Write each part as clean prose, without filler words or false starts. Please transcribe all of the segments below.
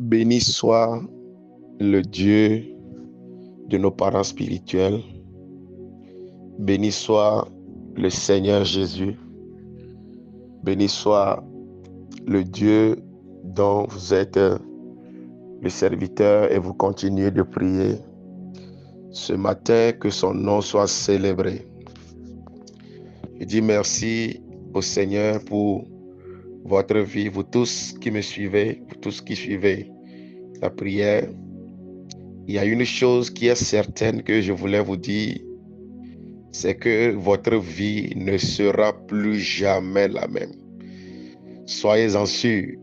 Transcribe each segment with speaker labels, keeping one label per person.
Speaker 1: Béni soit le Dieu de nos parents spirituels. Béni soit le Seigneur Jésus. Béni soit le Dieu dont vous êtes le serviteur et vous continuez de prier. Ce matin, que son nom soit célébré. Je dis merci au Seigneur pour votre vie, vous tous qui me suivez, vous tous qui suivez la prière. Il y a une chose qui est certaine que je voulais vous dire, c'est que votre vie ne sera plus jamais la même. Soyez-en sûrs,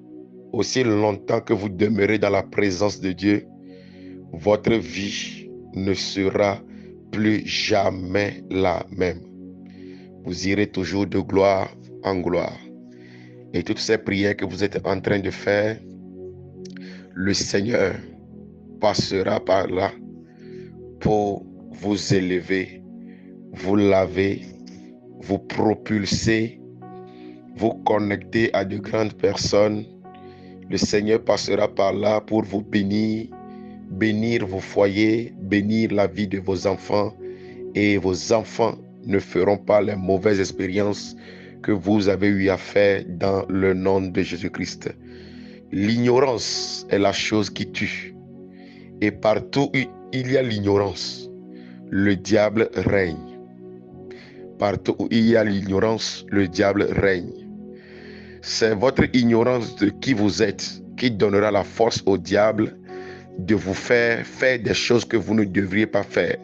Speaker 1: aussi longtemps que vous demeurez dans la présence de Dieu, votre vie ne sera plus jamais la même. Vous irez toujours de gloire en gloire. Et toutes ces prières que vous êtes en train de faire, le Seigneur passera par là pour vous élever, vous laver, vous propulser, vous connecter à de grandes personnes. Le Seigneur passera par là pour vous bénir, bénir vos foyers, bénir la vie de vos enfants, et vos enfants ne feront pas les mauvaises expériences que vous avez eu à faire dans le nom de Jésus-Christ. L'ignorance est la chose qui tue. Et partout où il y a l'ignorance, le diable règne. Partout où il y a l'ignorance, le diable règne. C'est votre ignorance de qui vous êtes qui donnera la force au diable de vous faire des choses que vous ne devriez pas faire.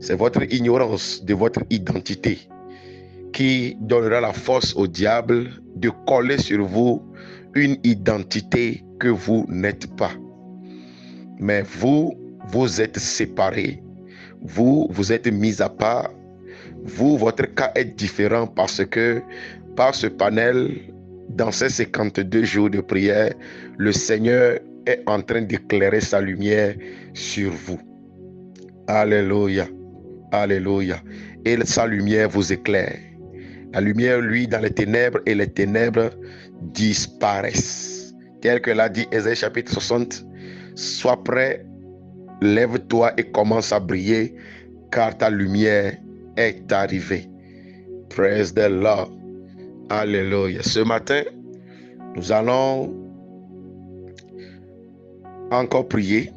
Speaker 1: C'est votre ignorance de votre identité qui donnera la force au diable de coller sur vous une identité que vous n'êtes pas. Mais vous êtes séparés. Vous êtes mis à part. Votre cas est différent parce que par ce panel, dans ces 52 jours de prière, le Seigneur est en train d'éclairer sa lumière sur vous. Alléluia. Alléluia. Et sa lumière vous éclaire. La lumière, lui, dans les ténèbres, et les ténèbres disparaissent. Tel que l'a dit Ésaïe chapitre 60. Sois prêt, lève-toi et commence à briller, car ta lumière est arrivée. Praise the Lord. Alléluia. Ce matin, nous allons encore prier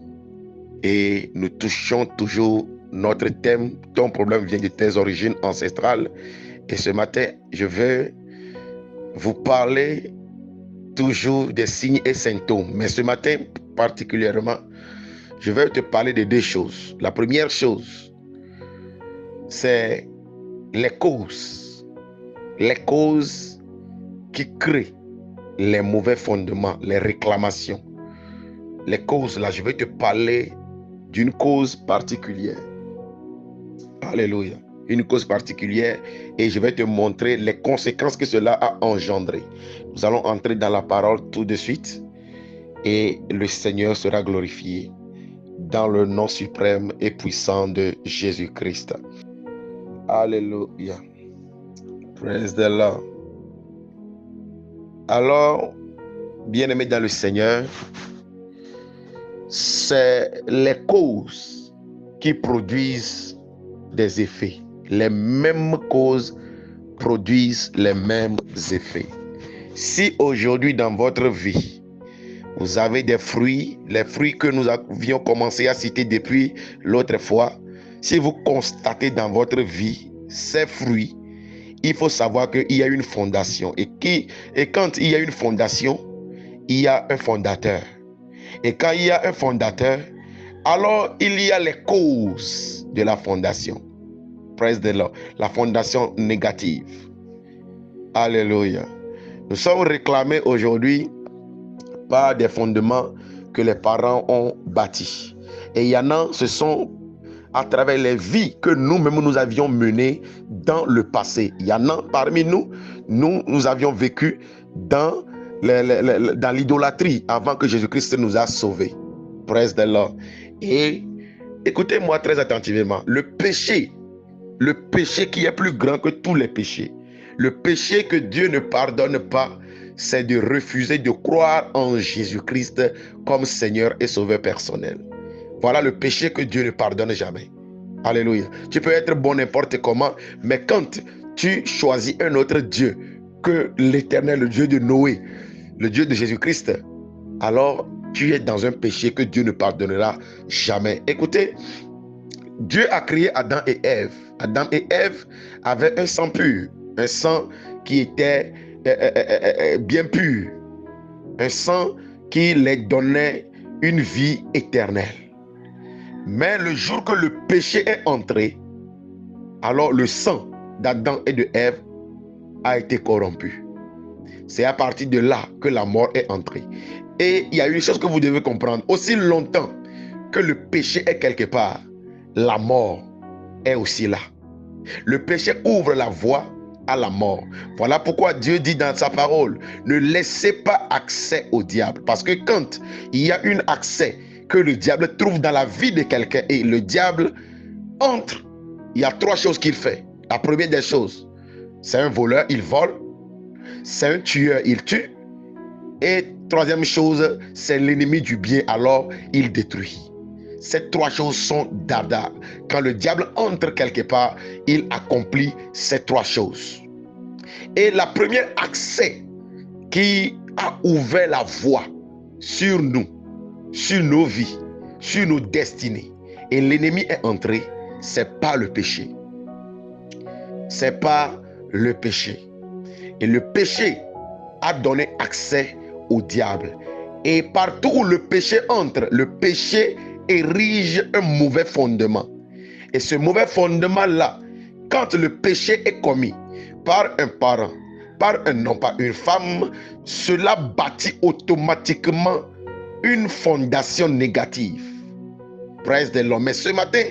Speaker 1: et nous touchons toujours notre thème. Ton problème vient de tes origines ancestrales. Et ce matin, je veux vous parler toujours des signes et symptômes. Mais ce matin, particulièrement, je vais te parler de deux choses. La première chose, c'est les causes. Les causes qui créent les mauvais fondements, les réclamations. Les causes, là, je vais te parler d'une cause particulière. Alléluia. Une cause particulière, et je vais te montrer les conséquences que cela a engendré. Nous allons entrer dans la parole tout de suite et le Seigneur sera glorifié dans le nom suprême et puissant de Jésus-Christ. Alléluia. Praise the Lord. Alors, bien-aimés dans le Seigneur, c'est les causes qui produisent des effets. Les mêmes causes produisent les mêmes effets. Si aujourd'hui dans votre vie, vous avez des fruits, les fruits que nous avions commencé à citer depuis l'autre fois, si vous constatez dans votre vie ces fruits, il faut savoir qu'il y a une fondation. Et quand il y a une fondation, il y a un fondateur. Et quand il y a un fondateur, alors il y a les causes de la fondation. Praise the Lord. La fondation négative. Alléluia. Nous sommes réclamés aujourd'hui par des fondements que les parents ont bâtis. Et il y en a, ce sont à travers les vies que nous-mêmes nous avions menées dans le passé. Il y en a parmi nous, nous avions vécu dans l'idolâtrie avant que Jésus-Christ nous a sauvés. Praise the Lord. Et écoutez-moi très attentivement. Le péché qui est plus grand que tous les péchés, le péché que Dieu ne pardonne pas, c'est de refuser de croire en Jésus-Christ comme Seigneur et Sauveur personnel. Voilà le péché que Dieu ne pardonne jamais. Alléluia. Tu peux être bon n'importe comment, mais quand tu choisis un autre Dieu que l'Éternel, le Dieu de Noé, le Dieu de Jésus-Christ, alors tu es dans un péché que Dieu ne pardonnera jamais. Écoutez, Dieu a créé Adam et Ève. Adam et Ève avaient un sang pur, un sang qui était bien pur, un sang qui les donnait une vie éternelle. Mais le jour que le péché est entré, alors le sang d'Adam et de Ève a été corrompu. C'est à partir de là que la mort est entrée. Et il y a une chose que vous devez comprendre. Aussi longtemps que le péché est quelque part, la mort est aussi là. Le péché ouvre la voie à la mort. Voilà pourquoi Dieu dit dans sa parole, ne laissez pas accès au diable. Parce que quand il y a un accès que le diable trouve dans la vie de quelqu'un et le diable entre, il y a 3 choses qu'il fait. La première des choses, c'est un voleur, il vole. C'est un tueur, il tue. Et troisième chose, c'est l'ennemi du bien, alors il détruit. Ces 3 choses sont dada. Quand le diable entre quelque part, il accomplit ces 3 choses. Et la première accès qui a ouvert la voie sur nous, sur nos vies, sur nos destinées, et l'ennemi est entré, c'est pas le péché. C'est pas le péché. Et le péché a donné accès au diable. Et partout où le péché entre, le péché érige un mauvais fondement. Et ce mauvais fondement-là, quand le péché est commis par un parent, par un homme, par une femme, cela bâtit automatiquement une fondation négative. Praise de l'homme. Mais ce matin,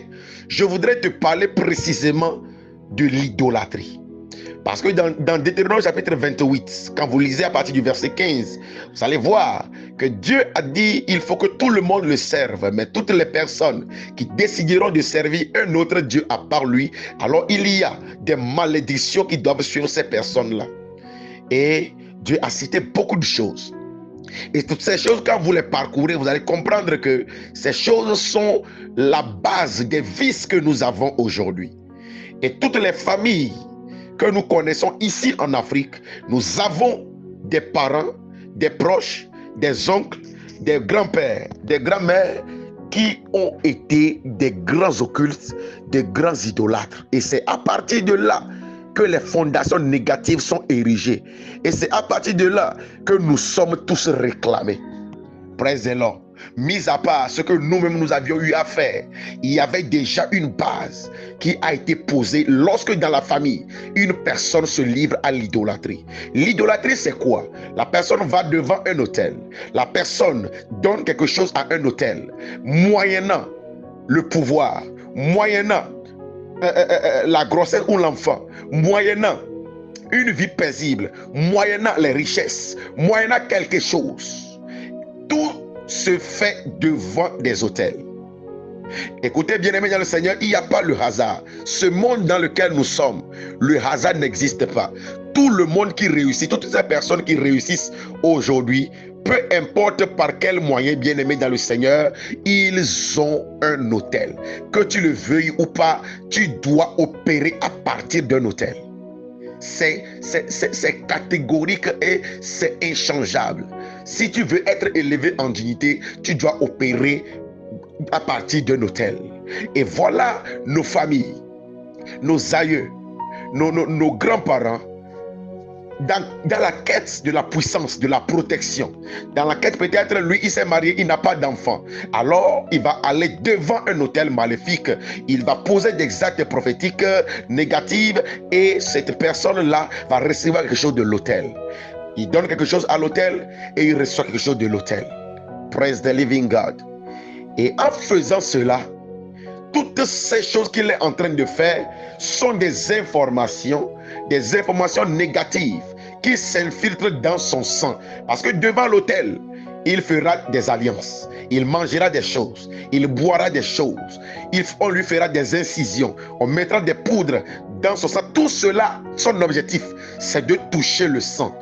Speaker 1: je voudrais te parler précisément de l'idolâtrie. Parce que dans Deutéronome chapitre 28, quand vous lisez à partir du verset 15, vous allez voir que Dieu a dit il faut que tout le monde le serve, mais toutes les personnes qui décideront de servir un autre Dieu à part lui, alors il y a des malédictions qui doivent suivre ces personnes-là. Et Dieu a cité beaucoup de choses. Et toutes ces choses, quand vous les parcourez, vous allez comprendre que ces choses sont la base des vices que nous avons aujourd'hui. Et toutes les familles que nous connaissons ici en Afrique, nous avons des parents, des proches, des oncles, des grands-pères, des grands-mères qui ont été des grands occultes, des grands idolâtres. Et c'est à partir de là que les fondations négatives sont érigées. Et c'est à partir de là que nous sommes tous réclamés. Praise the Lord. Mis à part ce que nous-mêmes nous avions eu à faire, il y avait déjà une base qui a été posée lorsque dans la famille, une personne se livre à l'idolâtrie. L'idolâtrie, c'est quoi? La personne va devant un autel. La personne donne quelque chose à un autel, moyennant le pouvoir, moyennant la grossesse ou l'enfant, moyennant une vie paisible, moyennant les richesses, moyennant quelque chose. Tout se fait devant des autels. Écoutez, bien-aimés dans le Seigneur, il n'y a pas le hasard. Ce monde dans lequel nous sommes, le hasard n'existe pas. Tout le monde qui réussit, toutes ces personnes qui réussissent aujourd'hui, peu importe par quel moyen, bien-aimés dans le Seigneur, ils ont un autel. Que tu le veuilles ou pas, tu dois opérer à partir d'un autel. C'est catégorique et c'est inchangeable. Si tu veux être élevé en dignité, tu dois opérer à partir d'un autel. Et voilà nos familles, nos aïeux, nos grands-parents, dans la quête de la puissance, de la protection, dans la quête peut-être lui il s'est marié, il n'a pas d'enfant, alors il va aller devant un autel maléfique, il va poser des actes prophétiques négatifs et cette personne-là va recevoir quelque chose de l'autel. Il donne quelque chose à l'autel et il reçoit quelque chose de l'autel. Praise the living God. Et en faisant cela, toutes ces choses qu'il est en train de faire sont des informations négatives qui s'infiltrent dans son sang. Parce que devant l'autel, il fera des alliances, il mangera des choses, il boira des choses, on lui fera des incisions, on mettra des poudres dans son sang. Tout cela, son objectif, c'est de toucher le sang.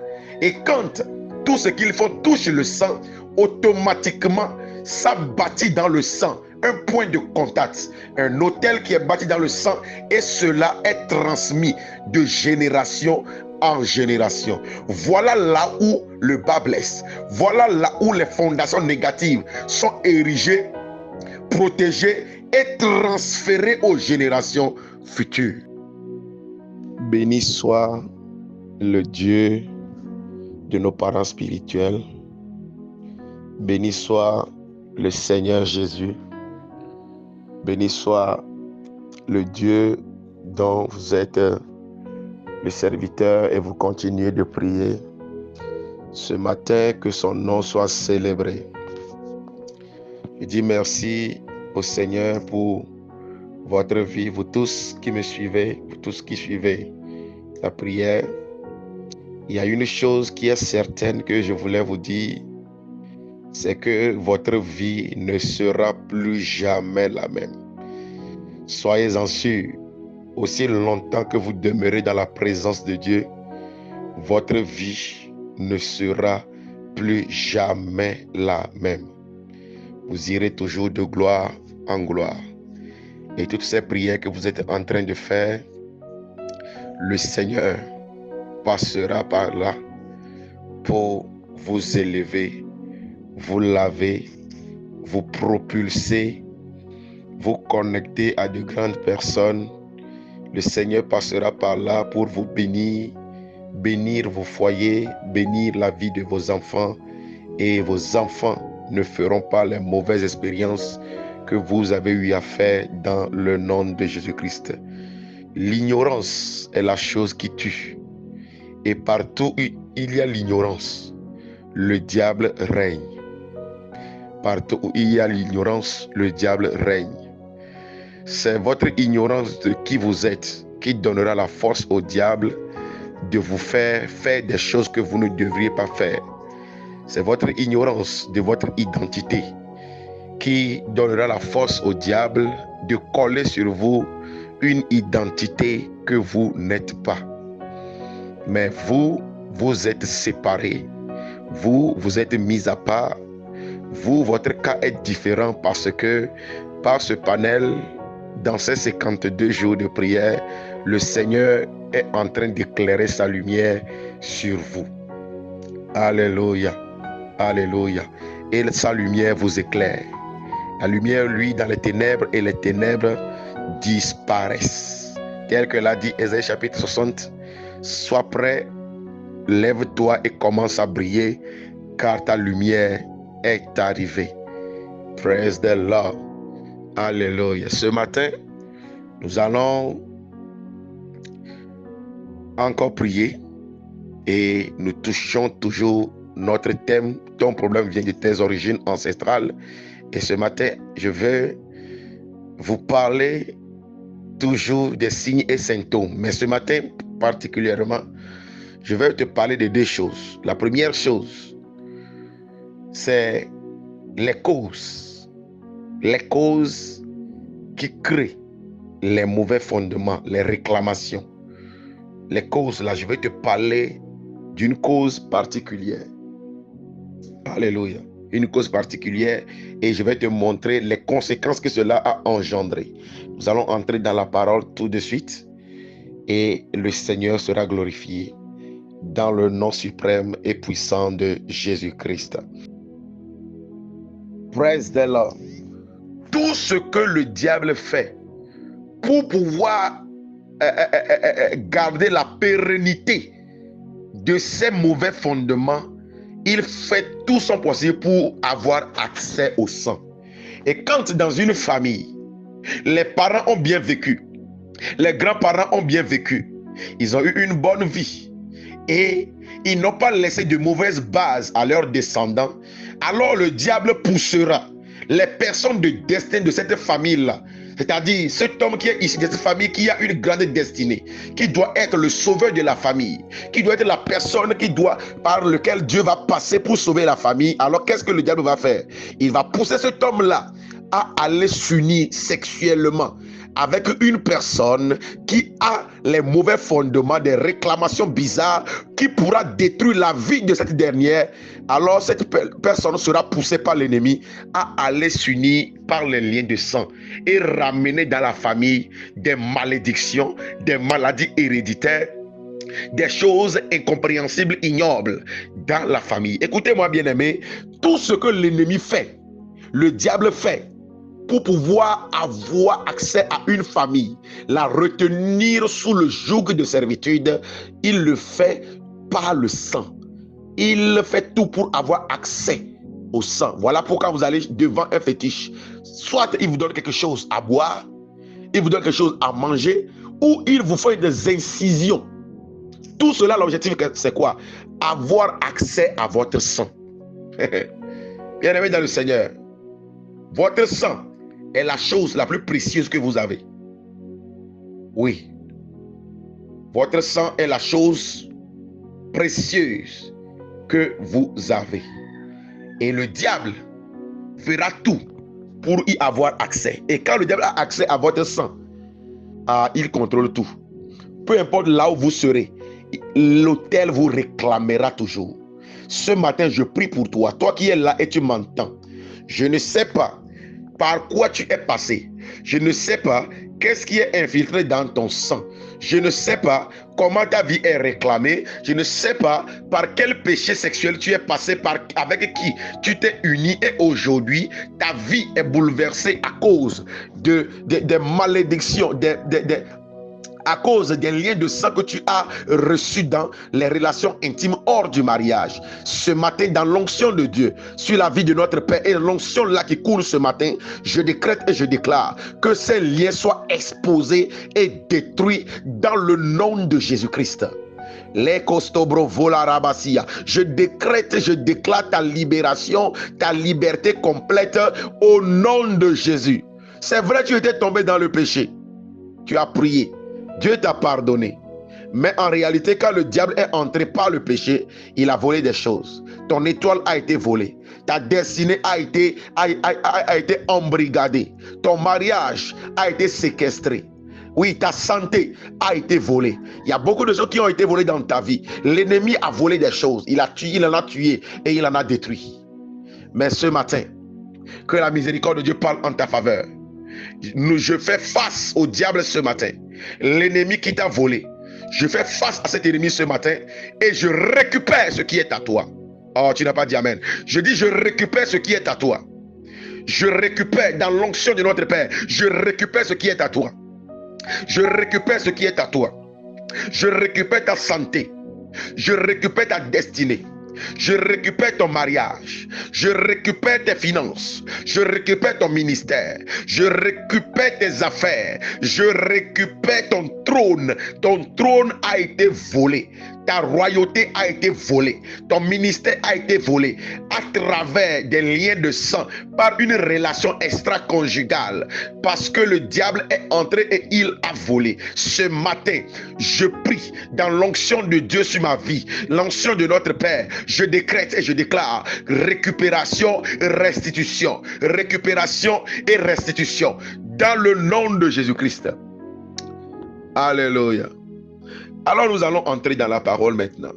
Speaker 1: Et quand tout ce qu'ils font touche le sang, automatiquement, ça bâtit dans le sang un point de contact, un autel qui est bâti dans le sang, et cela est transmis de génération en génération. Voilà là où le bas blesse. Voilà là où les fondations négatives sont érigées, protégées et transférées aux générations futures. Béni soit le Dieu de nos parents spirituels. Béni soit le Seigneur Jésus. Béni soit le Dieu dont vous êtes le serviteur et vous continuez de prier. Ce matin, que son nom soit célébré. Je dis merci au Seigneur pour votre vie, vous tous qui me suivez, vous tous qui suivez la prière. Il y a une chose qui est certaine que je voulais vous dire, c'est que votre vie ne sera plus jamais la même. Soyez-en sûrs, aussi longtemps que vous demeurez dans la présence de Dieu, votre vie ne sera plus jamais la même. Vous irez toujours de gloire en gloire. Et toutes ces prières que vous êtes en train de faire, le Seigneur passera par là pour vous élever, vous laver, vous propulser, vous connecter à de grandes personnes. Le Seigneur passera par là pour vous bénir, bénir vos foyers, bénir la vie de vos enfants, et vos enfants ne feront pas les mauvaises expériences que vous avez eu à faire dans le nom de Jésus-Christ. L'ignorance est la chose qui tue. Et partout où il y a l'ignorance, le diable règne. Partout où il y a l'ignorance, le diable règne. C'est votre ignorance de qui vous êtes qui donnera la force au diable de vous faire des choses que vous ne devriez pas faire. C'est votre ignorance de votre identité qui donnera la force au diable de coller sur vous une identité que vous n'êtes pas. Mais vous, vous êtes séparés. Vous êtes mis à part. Votre cas est différent parce que par ce panel, dans ces 52 jours de prière, le Seigneur est en train d'éclairer sa lumière sur vous. Alléluia. Alléluia. Et sa lumière vous éclaire. La lumière, lui, dans les ténèbres, et les ténèbres disparaissent. Tel que l'a dit Ésaïe chapitre 60. Sois prêt, lève-toi et commence à briller, car ta lumière est arrivée. Praise the Lord. Alléluia. Ce matin, nous allons encore prier et nous touchons toujours notre thème. Ton problème vient de tes origines ancestrales. Et ce matin, je vais vous parler toujours des signes et symptômes. Mais ce matin, particulièrement, je vais te parler de deux choses. La première chose, c'est les causes. Les causes qui créent les mauvais fondements, les réclamations. Les causes, là, je vais te parler d'une cause particulière. Alléluia. Une cause particulière, et je vais te montrer les conséquences que cela a engendré. Nous allons entrer dans la parole tout de suite et le Seigneur sera glorifié dans le nom suprême et puissant de Jésus-Christ. Praise the Lord. Tout ce que le diable fait pour pouvoir garder la pérennité de ces mauvais fondements, il fait tout son possible pour avoir accès au sang. Et quand dans une famille, les parents ont bien vécu, les grands-parents ont bien vécu, ils ont eu une bonne vie et ils n'ont pas laissé de mauvaises bases à leurs descendants, alors le diable poussera les personnes de destin de cette famille-là, c'est-à-dire cet homme qui est ici de cette famille, qui a une grande destinée, qui doit être le sauveur de la famille, qui doit être la personne par laquelle Dieu va passer pour sauver la famille. Alors qu'est-ce que le diable va faire? Il va pousser cet homme-là à aller s'unir sexuellement avec une personne qui a les mauvais fondements, des réclamations bizarres, qui pourra détruire la vie de cette dernière, alors cette personne sera poussée par l'ennemi à aller s'unir par les liens de sang et ramener dans la famille des malédictions, des maladies héréditaires, des choses incompréhensibles, ignobles dans la famille. Écoutez-moi, bien-aimés, tout ce que l'ennemi fait, le diable fait, pour pouvoir avoir accès à une famille, la retenir sous le joug de servitude, il le fait par le sang. Il fait tout pour avoir accès au sang. Voilà pourquoi vous allez devant un fétiche. Soit il vous donne quelque chose à boire, il vous donne quelque chose à manger, ou il vous fait des incisions. Tout cela, l'objectif, c'est quoi? Avoir accès à votre sang. Bien-aimé dans le Seigneur, votre sang est la chose la plus précieuse que vous avez. Oui. Votre sang est la chose précieuse que vous avez. Et le diable fera tout pour y avoir accès. Et quand le diable a accès à votre sang, il contrôle tout. Peu importe là où vous serez, l'autel vous réclamera toujours. Ce matin, je prie pour toi, toi qui es là et tu m'entends. Je ne sais pas par quoi tu es passé. Je ne sais pas qu'est-ce qui est infiltré dans ton sang. Je ne sais pas comment ta vie est réclamée. Je ne sais pas par quel péché sexuel tu es passé, avec qui tu t'es uni, et aujourd'hui, ta vie est bouleversée à cause des malédictions, à cause des liens de sang que tu as reçus dans les relations intimes hors du mariage. Ce matin, dans l'onction de Dieu, sur la vie de notre Père, et l'onction là qui coule ce matin, je décrète et je déclare que ces liens soient exposés et détruits dans le nom de Jésus-Christ. Je décrète et je déclare ta libération, ta liberté complète au nom de Jésus. C'est vrai, tu étais tombé dans le péché. Tu as prié. Dieu t'a pardonné. Mais en réalité, quand le diable est entré par le péché, il a volé des choses. Ton étoile a été volée. Ta destinée a été embrigadée. Ton mariage a été séquestré. Oui, ta santé a été volée. Il y a beaucoup de choses qui ont été volées dans ta vie. L'ennemi a volé des choses. Il en a tué et il en a détruit. Mais ce matin, que la miséricorde de Dieu parle en ta faveur. Je fais face au diable ce matin. L'ennemi qui t'a volé. Je fais face à cet ennemi ce matin et je récupère ce qui est à toi. Oh, tu n'as pas dit amen. Je dis je récupère ce qui est à toi. Je récupère dans l'onction de notre Père. Je récupère ce qui est à toi. Je récupère ce qui est à toi. Je récupère ta santé. Je récupère ta destinée. Je récupère ton mariage. Je récupère tes finances. Je récupère ton ministère. Je récupère tes affaires. Je récupère ton trône. Ton trône a été volé. Ta royauté a été volée. Ton ministère a été volé à travers des liens de sang, par une relation extra-conjugale, parce que le diable est entré et il a volé. Ce matin, je prie dans l'onction de Dieu sur ma vie, l'onction de notre Père. Je décrète et je déclare récupération, restitution. Récupération et restitution. Dans le nom de Jésus-Christ. Alléluia. Alors nous allons entrer dans la parole maintenant.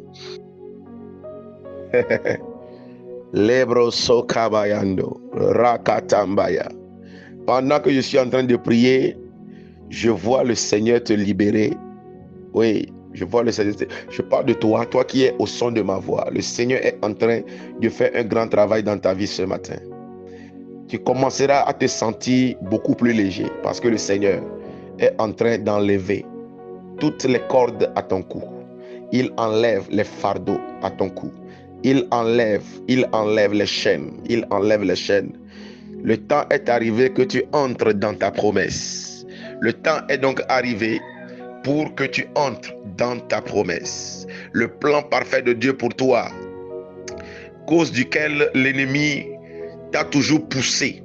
Speaker 1: Lebro sokabayando, rakatambaya. Pendant que je suis en train de prier, je vois le Seigneur te libérer. Oui, je vois le Seigneur. Je parle de toi, toi qui es au son de ma voix. Le Seigneur est en train de faire un grand travail dans ta vie ce matin. Tu commenceras à te sentir beaucoup plus léger parce que le Seigneur est en train d'enlever toutes les cordes à ton cou. Il enlève les fardeaux à ton cou. Il enlève les chaînes. Il enlève les chaînes. Le temps est arrivé que tu entres dans ta promesse. Le temps est donc arrivé pour que tu entres dans ta promesse. Le plan parfait de Dieu pour toi, cause duquel l'ennemi t'a toujours poussé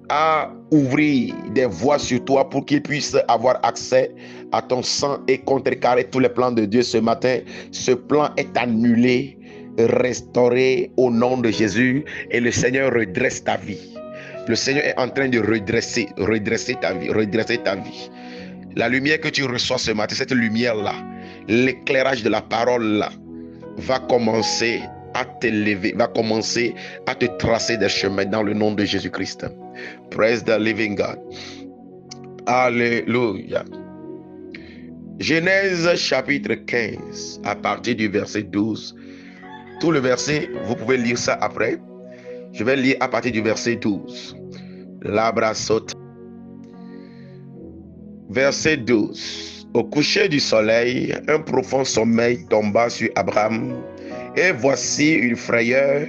Speaker 1: à ouvrir des voies sur toi pour qu'il puisse avoir accès à ton sang et contrecarrer tous les plans de Dieu ce matin. Ce plan est annulé, restauré au nom de Jésus, et le Seigneur redresse ta vie. Le Seigneur est en train de redresser ta vie, redresser ta vie. La lumière que tu reçois ce matin, cette lumière-là, l'éclairage de la parole-là, va commencer à t'élever, va commencer à te tracer des chemins dans le nom de Jésus-Christ. Praise the living God. Alléluia. Genèse chapitre 15, à partir du verset 12. Tout le verset, vous pouvez lire ça après. Je vais lire à partir du verset 12. L'abrasot. Verset 12. Au coucher du soleil, un profond sommeil tomba sur Abraham, et voici une frayeur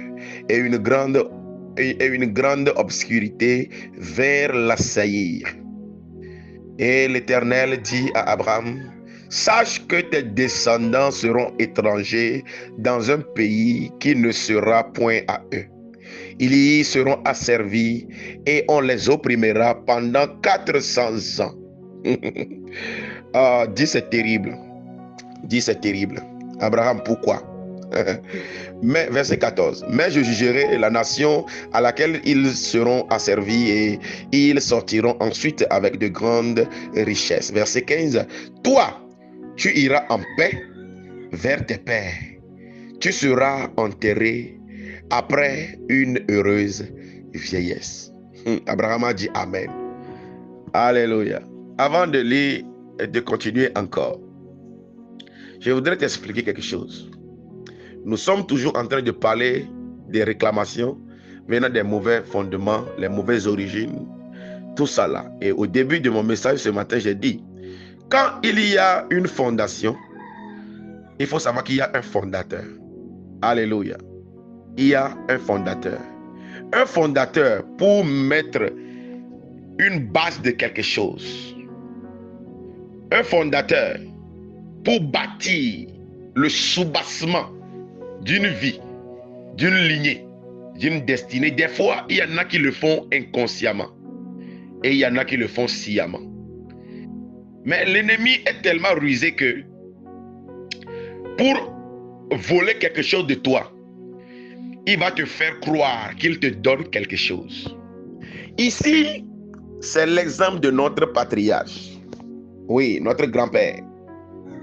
Speaker 1: et une grande obscurité vers l'assaillir. Et l'Éternel dit à Abraham: sache que tes descendants seront étrangers dans un pays qui ne sera point à eux. Ils y seront asservis et on les opprimera pendant 400 ans. Dis c'est terrible. Dis c'est terrible. Abraham, pourquoi? Mais verset 14. Mais je jugerai la nation à laquelle ils seront asservis et ils sortiront ensuite avec de grandes richesses. Verset 15. Toi, tu iras en paix vers tes pères. Tu seras enterré après une heureuse vieillesse. Abraham a dit Amen. Alléluia. Avant de lire et de continuer encore, je voudrais t'expliquer quelque chose. Nous sommes toujours en train de parler des réclamations venant des mauvais fondements, les mauvaises origines, tout ça là. Et au début de mon message ce matin, j'ai dit, quand il y a une fondation, il faut savoir qu'il y a un fondateur. Alléluia. Il y a un fondateur. Un fondateur pour mettre une base de quelque chose. Un fondateur pour bâtir le soubassement d'une vie, d'une lignée, d'une destinée. Des fois, il y en a qui le font inconsciemment et il y en a qui le font sciemment. Mais l'ennemi est tellement rusé que pour voler quelque chose de toi, il va te faire croire qu'il te donne quelque chose. Ici, c'est l'exemple de notre patriarche. Oui, notre grand-père,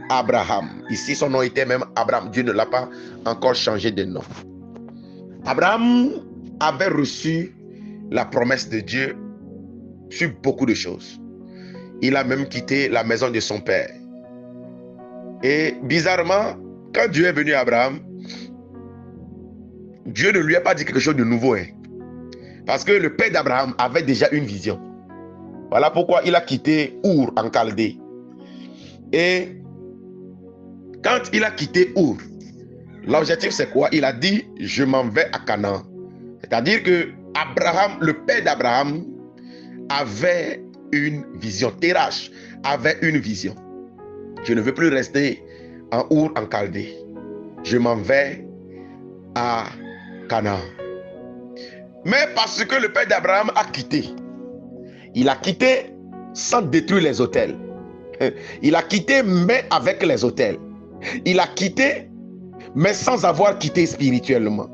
Speaker 1: Abraham. Ici, son nom était même Abraham. Dieu ne l'a pas encore changé de nom. Abraham avait reçu la promesse de Dieu sur beaucoup de choses. Il a même quitté la maison de son père. Et bizarrement, quand Dieu est venu à Abraham, Dieu ne lui a pas dit quelque chose de nouveau. Parce que le père d'Abraham avait déjà une vision. Voilà pourquoi il a quitté Our en Chaldée. Et quand il a quitté Our, l'objectif c'est quoi? Il a dit, je m'en vais à Canaan. C'est-à-dire que Abraham, le père d'Abraham, avait une vision. Terach avait une vision. Je ne veux plus rester en Our en Chaldée. Je m'en vais à Canaan. Mais parce que le père d'Abraham a quitté, il a quitté sans détruire les autels. Il a quitté mais avec les autels. Il a quitté mais sans avoir quitté spirituellement.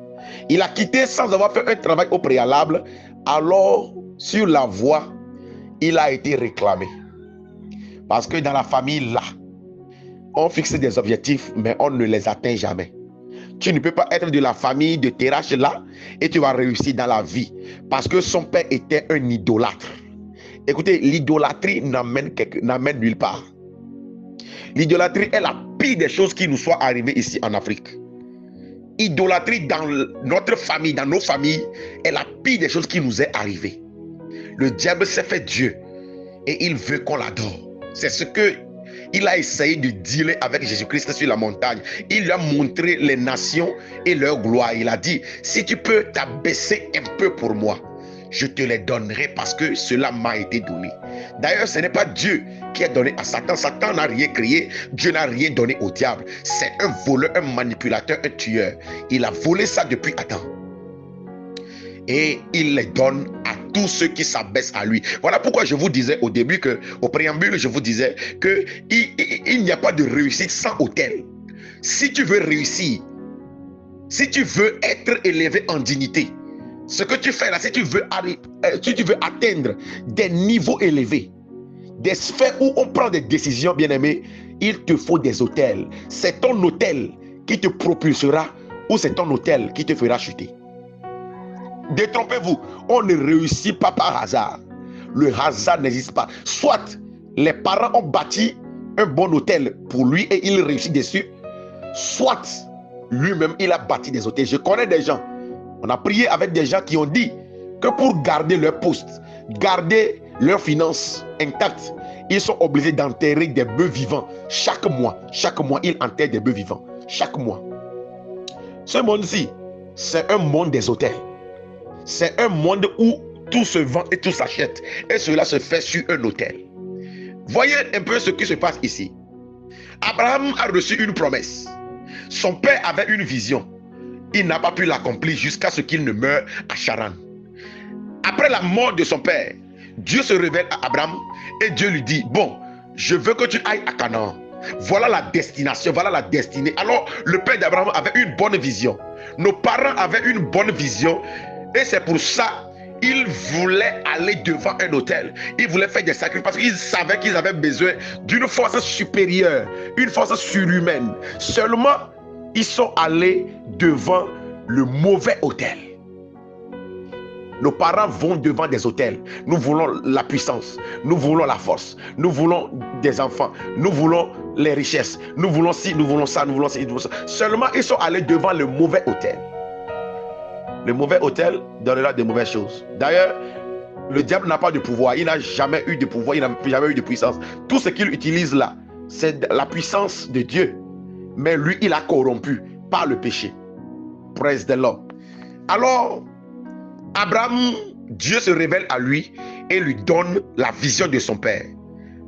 Speaker 1: Il a quitté sans avoir fait un travail au préalable. Alors sur la voie, il a été réclamé. Parce que dans la famille là, on fixe des objectifs mais on ne les atteint jamais. Tu ne peux pas être de la famille de Terach là et tu vas réussir dans la vie. Parce que son père était un idolâtre. Écoutez, l'idolâtrie n'amène nulle part. L'idolâtrie est la pire des choses qui nous soit arrivées ici en Afrique. Idolâtrie dans notre famille, dans nos familles, est la pire des choses qui nous est arrivée. Le diable s'est fait Dieu et il veut qu'on l'adore. C'est ce que il a essayé de dealer avec Jésus-Christ sur la montagne. Il lui a montré les nations et leur gloire. Il a dit, si tu peux t'abaisser un peu pour moi, je te les donnerai parce que cela m'a été donné. D'ailleurs, ce n'est pas Dieu qui a donné à Satan. Satan n'a rien créé. Dieu n'a rien donné au diable. C'est un voleur, un manipulateur, un tueur. Il a volé ça depuis Adam. Et il les donne à tous ceux qui s'abaissent à lui. Voilà pourquoi je vous disais au début, au préambule, je vous disais qu'il n'y a pas de réussite sans autel. Si tu veux réussir, si tu veux être élevé en dignité, ce que tu fais là, si tu veux atteindre des niveaux élevés, des sphères où on prend des décisions, bien-aimé, il te faut des autels. C'est ton autel qui te propulsera ou c'est ton autel qui te fera chuter. Détrompez-vous, on ne réussit pas par hasard. Le hasard n'existe pas. Soit les parents ont bâti un bon hôtel pour lui et il réussit dessus, soit lui-même il a bâti des hôtels. Je connais des gens, on a prié avec des gens qui ont dit que pour garder leur poste, garder leurs finances intactes, ils sont obligés d'enterrer des bœufs vivants chaque mois. Chaque mois, ils enterrent des bœufs vivants. Chaque mois. Ce monde-ci, c'est un monde des hôtels. C'est un monde où tout se vend et tout s'achète. Et cela se fait sur un hôtel. Voyez un peu ce qui se passe ici. Abraham a reçu une promesse. Son père avait une vision. Il n'a pas pu l'accomplir jusqu'à ce qu'il ne meure à Charan. Après la mort de son père, Dieu se révèle à Abraham et Dieu lui dit, bon, je veux que tu ailles à Canaan. Voilà la destination, voilà la destinée. Alors, le père d'Abraham avait une bonne vision. Nos parents avaient une bonne vision. Et c'est pour ça qu'ils voulaient aller devant un autel. Ils voulaient faire des sacrifices parce qu'ils savaient qu'ils avaient besoin d'une force supérieure, une force surhumaine. Seulement, ils sont allés devant le mauvais autel. Nos parents vont devant des autels. Nous voulons la puissance, nous voulons la force, nous voulons des enfants, nous voulons les richesses, nous voulons ci, nous voulons ça, nous voulons ci, nous voulons ça. Seulement, ils sont allés devant le mauvais autel. Le mauvais autel donnera de mauvaises choses. D'ailleurs, le diable n'a pas de pouvoir. Il n'a jamais eu de pouvoir, il n'a jamais eu de puissance. Tout ce qu'il utilise là, c'est la puissance de Dieu. Mais lui, il a corrompu par le péché. Praise the Lord. Alors, Abraham, Dieu se révèle à lui et lui donne la vision de son père.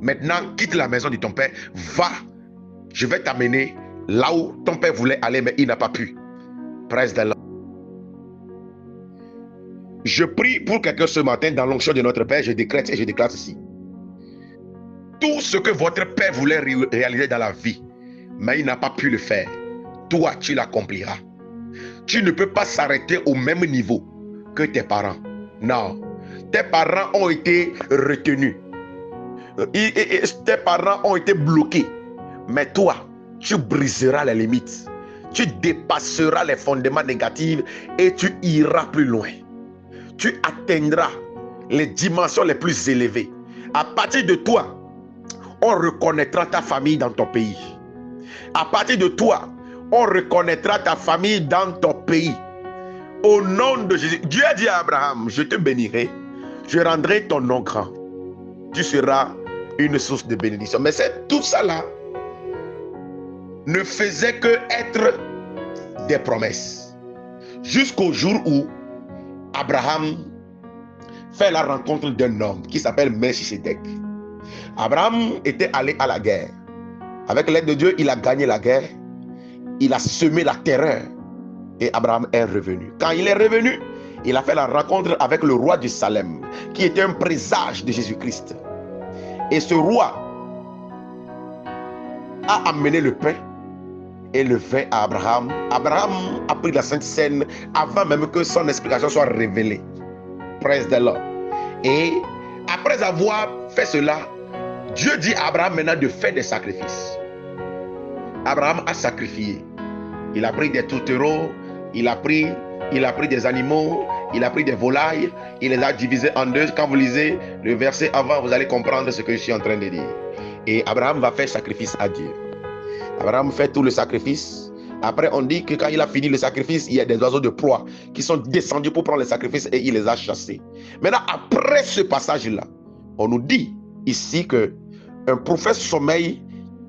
Speaker 1: Maintenant, quitte la maison de ton père, va, je vais t'amener là où ton père voulait aller, mais il n'a pas pu. Praise the Lord. Je prie pour quelqu'un ce matin dans l'onction de notre Père, je décrète et je déclare ceci. Tout ce que votre Père voulait réaliser dans la vie, mais il n'a pas pu le faire, toi tu l'accompliras. Tu ne peux pas s'arrêter au même niveau que tes parents. Non, tes parents ont été retenus. Tes parents ont été bloqués. Mais toi, tu briseras les limites. Tu dépasseras les fondements négatifs et tu iras plus loin. Tu atteindras les dimensions les plus élevées. À partir de toi, on reconnaîtra ta famille dans ton pays. À partir de toi, on reconnaîtra ta famille dans ton pays. Au nom de Jésus, Dieu a dit à Abraham, je te bénirai, je rendrai ton nom grand. Tu seras une source de bénédiction. Mais tout ça là ne faisait que être des promesses. Jusqu'au jour où Abraham fait la rencontre d'un homme qui s'appelle Melchisedec. Abraham était allé à la guerre. Avec l'aide de Dieu, il a gagné la guerre. Il a semé la terreur. Et Abraham est revenu. Quand il est revenu, il a fait la rencontre avec le roi du Salem, qui était un présage de Jésus-Christ. Et ce roi a amené le pain et le vin à Abraham. Abraham a pris la Sainte Seine avant même que son explication soit révélée. Praise the Lord. Et après avoir fait cela, Dieu dit à Abraham maintenant de faire des sacrifices. Abraham a sacrifié. Il a pris des tourtereaux, il a pris des animaux, il a pris des volailles, il les a divisés en deux. Quand vous lisez le verset avant, vous allez comprendre ce que je suis en train de dire. Et Abraham va faire sacrifice à Dieu. Abraham fait tout le sacrifice. Après, on dit que quand il a fini le sacrifice, il y a des oiseaux de proie qui sont descendus pour prendre le sacrifice et il les a chassés. Maintenant, après ce passage-là, on nous dit ici que un prophète sommeil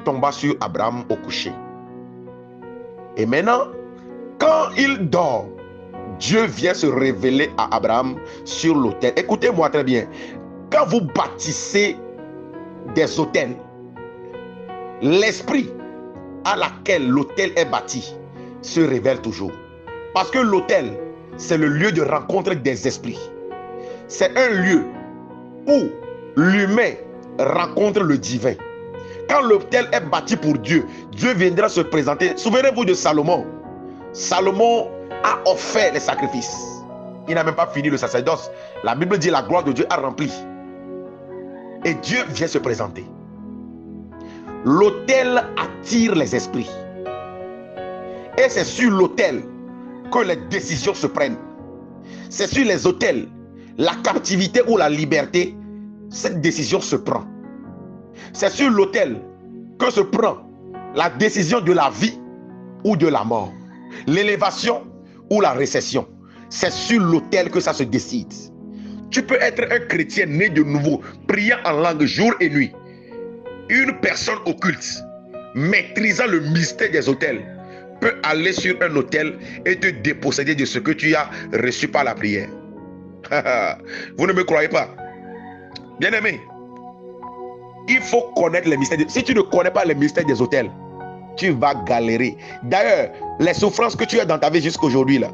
Speaker 1: tomba sur Abraham au coucher. Et maintenant, quand il dort, Dieu vient se révéler à Abraham sur l'autel. Écoutez-moi très bien. Quand vous bâtissez des autels, l'esprit à laquelle l'autel est bâti se révèle toujours. Parce que l'autel, c'est le lieu de rencontre des esprits. C'est un lieu où l'humain rencontre le divin. Quand l'autel est bâti pour Dieu, Dieu viendra se présenter. Souvenez-vous de Salomon. Salomon a offert les sacrifices. Il n'a même pas fini le sacerdoce. La Bible dit la gloire de Dieu a rempli. Et Dieu vient se présenter. L'autel attire les esprits. Et c'est sur l'autel que les décisions se prennent. C'est sur les autels, la captivité ou la liberté, cette décision se prend. C'est sur l'autel que se prend la décision de la vie ou de la mort, l'élévation ou la récession. C'est sur l'autel que ça se décide. Tu peux être un chrétien né de nouveau, priant en langue jour et nuit. Une personne occulte, maîtrisant le mystère des autels, peut aller sur un autel et te déposséder de ce que tu as reçu par la prière. Vous ne me croyez pas? Bien-aimé, il faut connaître les mystères. Si tu ne connais pas les mystères des autels, tu vas galérer. D'ailleurs, les souffrances que tu as dans ta vie jusqu'aujourd'hui, là,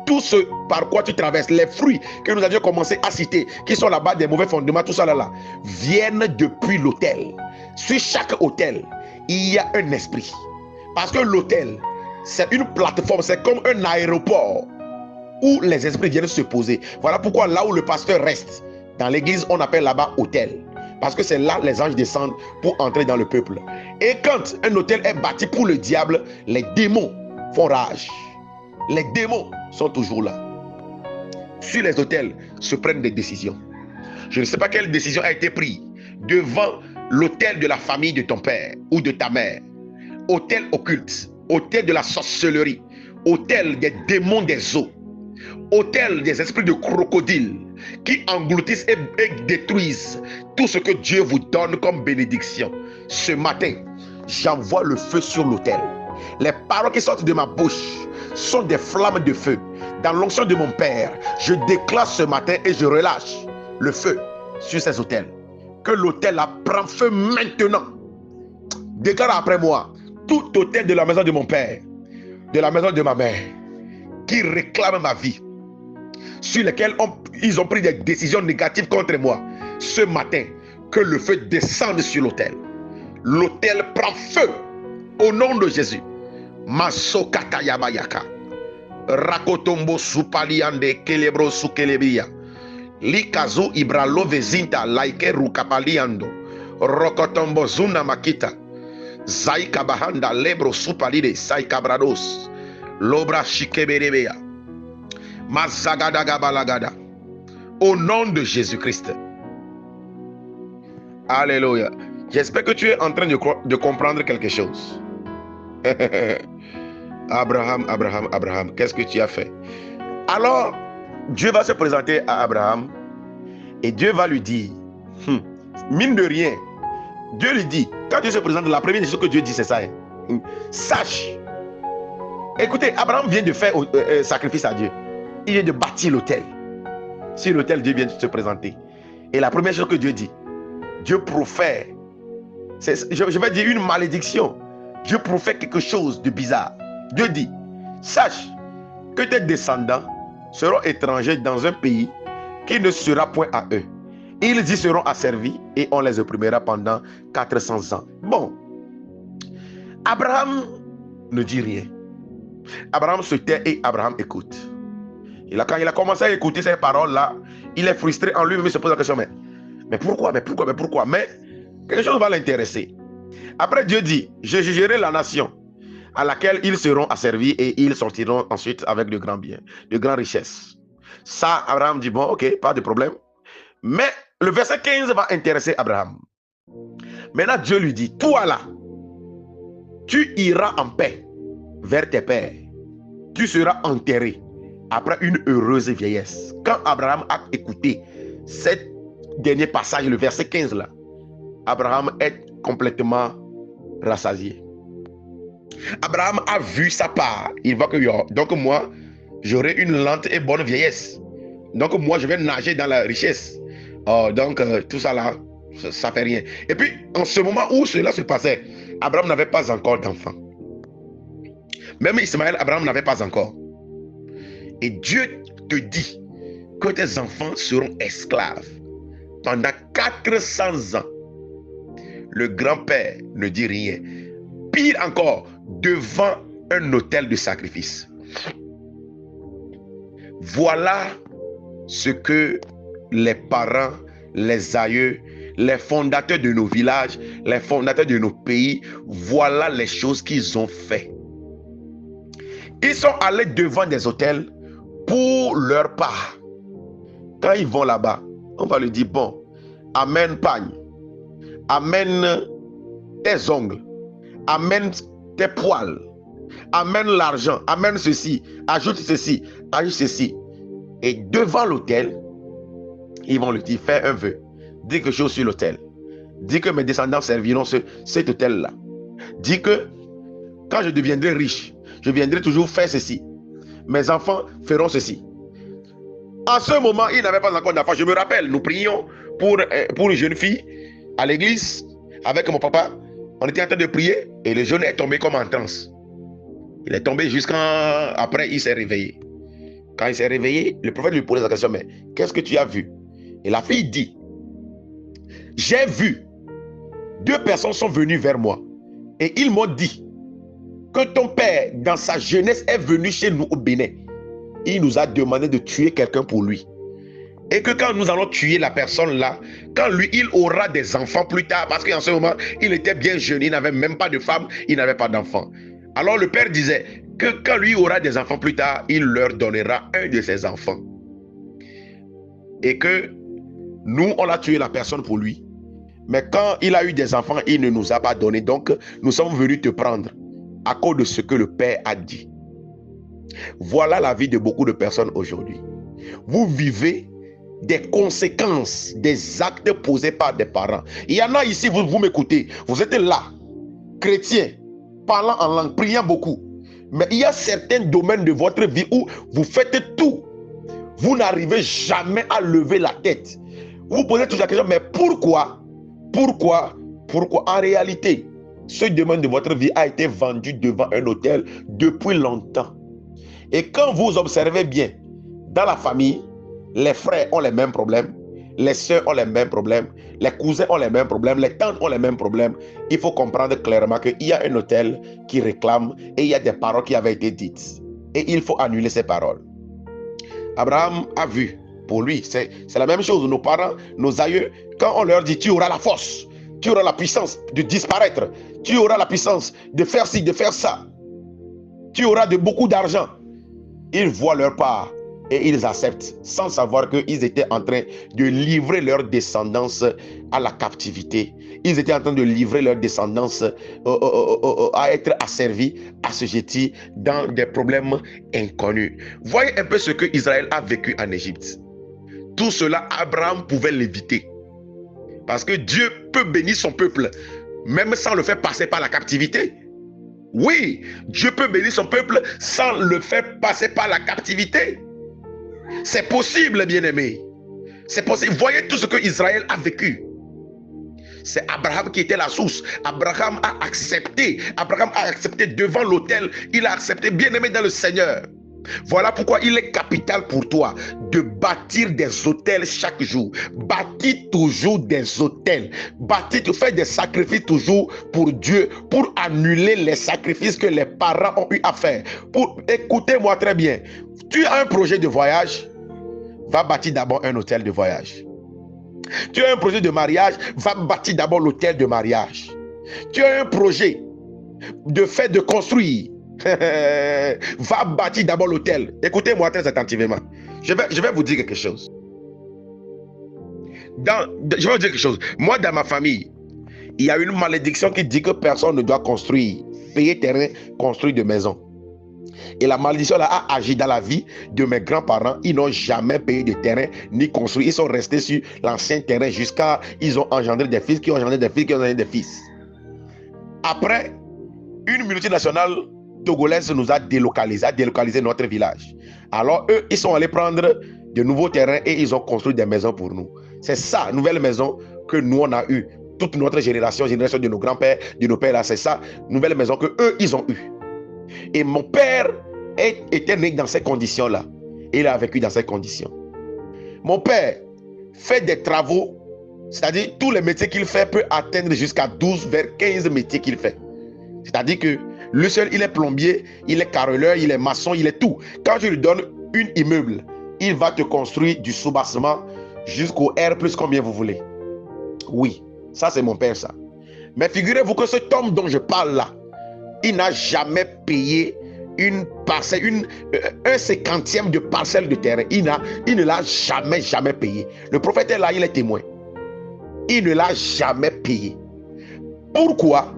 Speaker 1: tout ce par quoi tu traverses, les fruits que nous avions commencé à citer, qui sont là-bas des mauvais fondements, tout ça là, viennent depuis l'autel. Sur chaque autel, il y a un esprit. Parce que l'autel, c'est une plateforme, c'est comme un aéroport où les esprits viennent se poser. Voilà pourquoi là où le pasteur reste, dans l'église, on appelle là-bas autel. Parce que c'est là les anges descendent pour entrer dans le peuple. Et quand un autel est bâti pour le diable, les démons font rage. Les démons sont toujours là. Sur les autels se prennent des décisions. Je ne sais pas quelle décision a été prise devant l'autel de la famille de ton père ou de ta mère. Autel occulte, autel de la sorcellerie, autel des démons des eaux, autel des esprits de crocodile qui engloutissent et détruisent tout ce que Dieu vous donne comme bénédiction. Ce matin, j'envoie le feu sur l'autel. Les paroles qui sortent de ma bouche sont des flammes de feu. Dans l'onction de mon Père, je déclare ce matin et je relâche le feu sur ces autels. Que l'autel prend feu maintenant. Déclare après moi, tout autel de la maison de mon Père, de la maison de ma mère, qui réclame ma vie, sur lesquels ils ont pris des décisions négatives contre moi, ce matin, que le feu descende sur l'autel. L'autel prend feu au nom de Jésus. Masokata yabayaka. Rakotombo supaliande kelebro sukelebia. Likazu ibralo vezinta laike rukapaliando. Rokotombo zuna makita. Zaika bahanda lebro supalide saika brados. Lobra shikeberebea. Mazagada balagada. Au nom de Jésus-Christ. Alléluia. J'espère que tu es en train de comprendre quelque chose. Abraham, qu'est-ce que tu as fait? Alors, Dieu va se présenter à Abraham et Dieu va lui dire, mine de rien, Dieu lui dit, quand Dieu se présente, la première chose que Dieu dit, c'est ça. Sache. Écoutez, Abraham vient de faire sacrifice à Dieu. Il vient de bâtir l'autel. Sur l'autel, Dieu vient de se présenter. Et la première chose que Dieu dit, Dieu profère, je vais dire une malédiction. Dieu profère quelque chose de bizarre. Dieu dit, sache que tes descendants seront étrangers dans un pays qui ne sera point à eux. Ils y seront asservis et on les opprimera pendant 400 ans. Bon, Abraham ne dit rien. Abraham se tait et Abraham écoute. Et là, quand il a commencé à écouter ces paroles-là, il est frustré en lui-même, il se pose la question, mais pourquoi? Mais quelque chose va l'intéresser. Après, Dieu dit, je jugerai la nation à laquelle ils seront asservis et ils sortiront ensuite avec de grands biens, de grandes richesses. Ça, Abraham dit, bon, ok, pas de problème. Mais le verset 15 va intéresser Abraham. Maintenant, Dieu lui dit, toi là, tu iras en paix vers tes pères. Tu seras enterré après une heureuse vieillesse. Quand Abraham a écouté ce dernier passage, le verset 15 là, Abraham est complètement rassasié. Abraham a vu sa part. Il voit que donc moi, j'aurai une lente et bonne vieillesse. Donc moi, je vais nager dans la richesse. Donc tout ça là, ça fait rien. Et puis, en ce moment où cela se passait, Abraham n'avait pas encore d'enfant. Même Ismaël, Abraham n'avait pas encore. Et Dieu te dit que tes enfants seront esclaves pendant 400 ans. Le grand-père ne dit rien. Pire encore, devant un autel de sacrifice. Voilà ce que les parents, les aïeux, les fondateurs de nos villages, les fondateurs de nos pays, voilà les choses qu'ils ont fait. Ils sont allés devant des hôtels pour leur part. Quand ils vont là-bas, on va lui dire, bon, amène pagne, amène tes ongles, amène tes poils, amène l'argent, amène ceci, ajoute ceci, ajoute ceci. Et devant l'autel, ils vont lui dire, fais un vœu, dis quelque chose sur l'autel. Dis que mes descendants serviront cet autel-là. Dis que quand je deviendrai riche, je viendrai toujours faire ceci. Mes enfants feront ceci. En ce moment, il n'avait pas encore d'enfant. Je me rappelle, nous prions pour une jeune fille à l'église avec mon papa. On était en train de prier et le jeune est tombé comme en transe. Il est tombé jusqu'à... Après, il s'est réveillé. Quand il s'est réveillé, le prophète lui posait la question, mais qu'est-ce que tu as vu? Et la fille dit, j'ai vu 2 personnes sont venues vers moi et ils m'ont dit que ton père, dans sa jeunesse, est venu chez nous au Bénin. Il nous a demandé de tuer quelqu'un pour lui. Et que quand nous allons tuer la personne là, quand lui, il aura des enfants plus tard, parce qu'en ce moment, il était bien jeune, il n'avait même pas de femme, il n'avait pas d'enfant. Alors le père disait que quand lui aura des enfants plus tard, il leur donnera un de ses enfants. Et que nous, on a tué la personne pour lui. Mais quand il a eu des enfants, il ne nous a pas donné. Donc, nous sommes venus te prendre à cause de ce que le père a dit. Voilà la vie de beaucoup de personnes aujourd'hui. Vous vivez des conséquences des actes posés par des parents. Il y en a ici, vous m'écoutez, vous êtes là, chrétiens, parlant en langue, priant beaucoup. Mais il y a certains domaines de votre vie où vous faites tout. Vous n'arrivez jamais à lever la tête. Vous posez toujours la question, mais pourquoi? Pourquoi en réalité, ce domaine de votre vie a été vendu devant un hôtel depuis longtemps. Et quand vous observez bien, dans la famille, les frères ont les mêmes problèmes, les sœurs ont les mêmes problèmes, les cousins ont les mêmes problèmes, les tantes ont les mêmes problèmes. Il faut comprendre clairement qu'il y a un hôtel qui réclame et il y a des paroles qui avaient été dites. Et il faut annuler ces paroles. Abraham a vu, pour lui, c'est la même chose. Nos parents, nos aïeux, quand on leur dit tu auras la force, tu auras la puissance de disparaître, tu auras la puissance de faire ci, de faire ça, tu auras beaucoup d'argent. Ils voient leur part et ils acceptent sans savoir qu'ils étaient en train de livrer leur descendance à la captivité. Ils étaient en train de livrer leur descendance à être asservis, assujettis dans des problèmes inconnus. Voyez un peu ce que Israël a vécu en Égypte. Tout cela, Abraham pouvait l'éviter. Parce que Dieu peut bénir son peuple, même sans le faire passer par la captivité. Oui, Dieu peut bénir son peuple sans le faire passer par la captivité. C'est possible, bien-aimés. C'est possible. Voyez tout ce que Israël a vécu. C'est Abraham qui était la source. Abraham a accepté. Abraham a accepté devant l'autel. Il a accepté, bien-aimé dans le Seigneur. Voilà pourquoi il est capital pour toi de bâtir des hôtels chaque jour. Bâtis toujours des hôtels. Bâtis, tu fais des sacrifices toujours pour Dieu, pour annuler les sacrifices que les parents ont eu à faire. Écoutez-moi très bien. Tu as un projet de voyage, va bâtir d'abord un hôtel de voyage. Tu as un projet de mariage, va bâtir d'abord l'hôtel de mariage. Tu as un projet de construire, va bâtir d'abord l'hôtel. Écoutez-moi très attentivement. Je vais vous dire quelque chose. Je vais vous dire quelque chose. Moi, dans ma famille, il y a une malédiction qui dit que personne ne doit construire, payer terrain, construire de maison. Et la malédiction là a agi dans la vie de mes grands-parents. Ils n'ont jamais payé de terrain ni construit. Ils sont restés sur l'ancien terrain jusqu'à ils ont engendré des fils qui ont engendré des fils qui ont engendré des fils. Après, une multinationale togolaise nous a délocalisé notre village. Alors eux, ils sont allés prendre de nouveaux terrains et ils ont construit des maisons pour nous. C'est ça, nouvelle maison que nous on a eu. Toute notre génération de nos grands-pères, de nos pères là, c'est ça, nouvelle maison que eux ils ont eu. Et mon père était né dans ces conditions-là. Il a vécu dans ces conditions. Mon père fait des travaux, c'est-à-dire tous les métiers qu'il fait peut atteindre jusqu'à 12 vers 15 métiers qu'il fait. C'est-à-dire que lui seul, il est plombier, il est carreleur, il est maçon, il est tout. Quand tu lui donnes un immeuble, il va te construire du soubassement jusqu'au R plus combien vous voulez. Oui, ça c'est mon père ça. Mais figurez-vous que cet homme dont je parle là, il n'a jamais payé une parcelle, un cinquantième de parcelle de terrain. Il ne l'a jamais payé. Le prophète est là, il est témoin. Il ne l'a jamais payé. Pourquoi?